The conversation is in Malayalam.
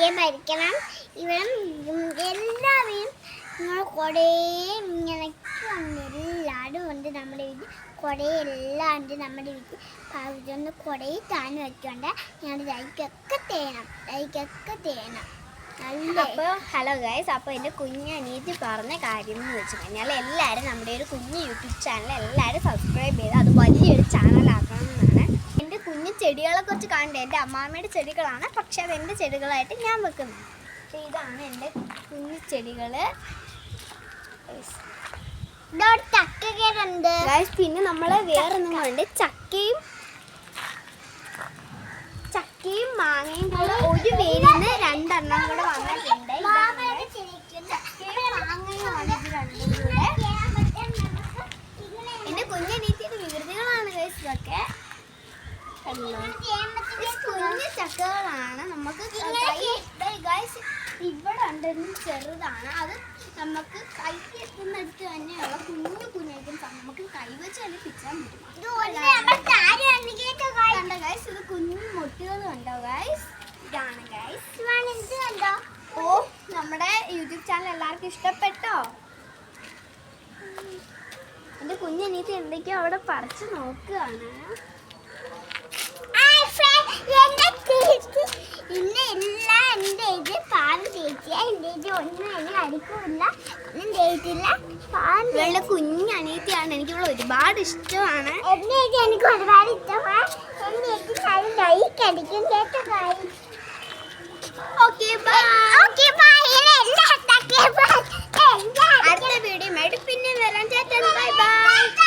സബ്സ്ക്രൈബ് ആയിരിക്കണം. ഇവിടെ എല്ലാവരും നിങ്ങൾ കുറേ ഇങ്ങനെ എല്ലാവരും ഉണ്ട് നമ്മുടെ വീട്ടിൽ. കുറേ എല്ലാം ഉണ്ട് നമ്മുടെ വീട്ടിൽ. അതൊന്ന് കുറേ താൻ വെക്കണ്ട. ഞങ്ങളുടെ ലൈക്കൊക്കെ തേണം. അപ്പോൾ ഹലോ ഗൈസ്, അപ്പോൾ എൻ്റെ കുഞ്ഞനീതി പറഞ്ഞ കാര്യം എന്ന് വെച്ച് കഴിഞ്ഞാൽ എല്ലാവരും നമ്മുടെ ഒരു കുഞ്ഞ് യൂട്യൂബ് ചാനൽ എല്ലാവരും സബ്സ്ക്രൈബ് ചെയ്ത് അത് വലിയൊരു ചാനലാക്കണം എന്നാണ്. എൻ്റെ കുഞ്ഞു ചെടികളെ കുറിച്ച് കാണേണ്ടത് എൻ്റെ അമ്മാമ്മയുടെ ചെടികളാണ്, പക്ഷെ അത് എൻ്റെ ചെടികളായിട്ട് ഞാൻ വെക്കുന്നത്. അപ്പോൾ ഇതാണ് എൻ്റെ കുഞ്ഞു ചെടികൾ. ഗൈസ് പിന്നെ നമ്മൾ വേറൊന്നും കൊണ്ട് ചക്കയും മാങ്ങയും കൂടെ ഒരു വേരിൽ നിന്ന് 2 എണ്ണം കൂടെ വന്നിട്ടുണ്ട്. എന്റെ കുഞ്ഞനീത്തിയുടെ വികൃതികളാണ് ഗൈസ് ഇതൊക്കെ. കുഞ്ഞു ചക്കകളാണ്. നമുക്ക് ഗൈസ് ഇവിടെ ഉണ്ടെന്ന് ചെറുതാണ്, അത് നമുക്ക് കൈ എത്തുന്നിടത്ത് തന്നെയുള്ള കുഞ്ഞു ഐറ്റംസാണ്. നമുക്ക് കൈവച്ച് തന്നെ പിച്ചാൻ പറ്റും. ഗൈസ് ഇത് കുഞ്ഞു മുട്ടുകൾ കണ്ടോ ഗൈസ്? ഇതാണ് ഗൈസ്. ഓ നമ്മുടെ യൂട്യൂബ് ചാനൽ എല്ലാവർക്കും ഇഷ്ടപ്പെട്ടോ? എൻ്റെ കുഞ്ഞനീത്തി എന്തൊക്കെയോ അവിടെ പറിച്ച് നോക്കുകയാണ്. ഇവളുടെ കുഞ്ഞനീത്തിയാണ്. എനിക്ക് ഇവിടെ ഒരുപാട് ഇഷ്ടമാണ്. എനിക്ക് ഒരുപാട് ഇഷ്ടമാണ്. അടുത്ത വീഡിയോ പിന്നെ വരാൻ. Bye bye.